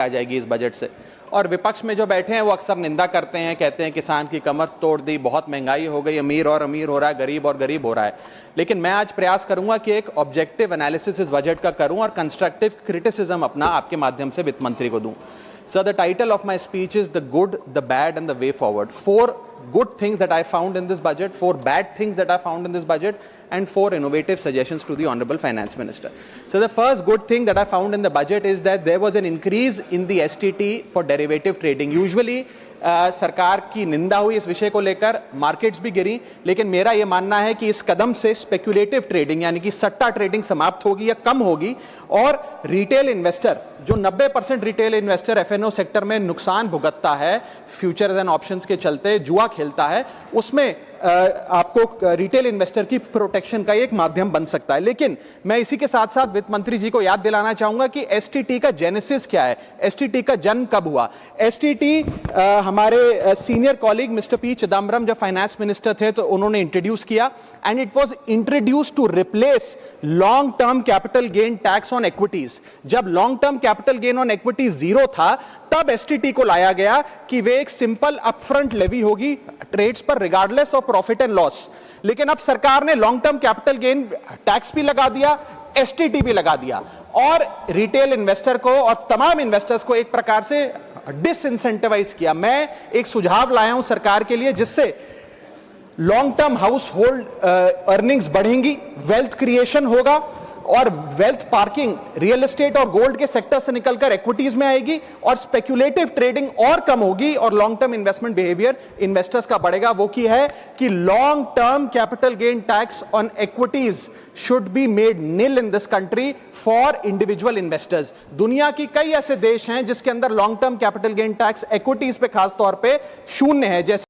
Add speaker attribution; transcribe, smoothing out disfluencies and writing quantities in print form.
Speaker 1: आ जाएगी इस बजट से। और विपक्ष में जो बैठे हैं वो अक्सर निंदा करते हैं, कहते हैं किसान की कमर तोड़ दी, बहुत महंगाई हो गई, अमीर और अमीर हो रहा है, गरीब और गरीब हो रहा है। लेकिन मैं आज प्रयास करूंगा कि एक ऑब्जेक्टिव एनालिसिस इस बजट का करूं और कंस्ट्रक्टिव क्रिटिसिज्म अपना आपके माध्यम से वित्त मंत्री को दूं। So the title of my speech is The Good, the Bad and the Way Forward. 4 good things that I found in this budget, 4 bad things that I found in this budget, and 4 innovative suggestions to the Honorable Finance Minister. So the first good thing that I found in the budget is that there was an increase in the STT for derivative trading. Usually सरकार की निंदा हुई इस विषय को लेकर, markets भी गिरी, लेकिन मेरा यह मानना है कि इस कदम से स्पेक्युलेटिव ट्रेडिंग यानी कि सट्टा ट्रेडिंग समाप्त होगी या कम होगी और रिटेल इन्वेस्टर जो 90% रिटेल इन्वेस्टर एफएनओ सेक्टर में नुकसान भुगतता है, फ्यूचर्स एंड ऑप्शंस के चलते जुआ खेलता है, उसमें आपको रिटेल इन्वेस्टर की प्रोटेक्शन का एक माध्यम बन सकता है। लेकिन मैं इसी के साथ साथ वित्त मंत्री जी को याद दिलाना चाहूंगा कि एसटीटी का जेनेसिस क्या है, एसटीटी का जन्म कब हुआ। एसटीटी हमारे senior colleague mister P Chidambaram जब फाइनेंस मिनिस्टर थे तो उन्होंने इंट्रोड्यूस किया and it was introduce to replace long term capital gain tax on equities. जब long term capital gain on equities zero था तब एसटीटी को लाया गया कि वे एक सिंपल अपफ्रंट लेवी होगी ट्रेड्स पर regardless of profit and loss. लेकिन अब सरकार ने long term capital gain tax भी लगा दिया, एसटीटी भी लगा दिया और रिटेल इन्वेस्टर को और तमाम इन्वेस्टर्स को एक प्रकार से डिसइंसेंटिवाइज किया। मैं एक सुझाव लाया हूं सरकार के लिए जिससे long term house hold earnings बढ़ेंगी, वेल्थ क्रिएशन होगा और वेल्थ पार्किंग रियल एस्टेट और गोल्ड के सेक्टर से निकलकर इक्विटीज में आएगी और स्पेक्युलेटिव ट्रेडिंग और कम होगी और long term investment behaviour investors का बढ़ेगा। वो की है कि long term capital gain tax on equities should be made nil in this country for individual investors. दुनिया की कई ऐसे देश हैं जिसके अंदर long term capital gain tax equities पे खास तौर पे शून्य है, जैसे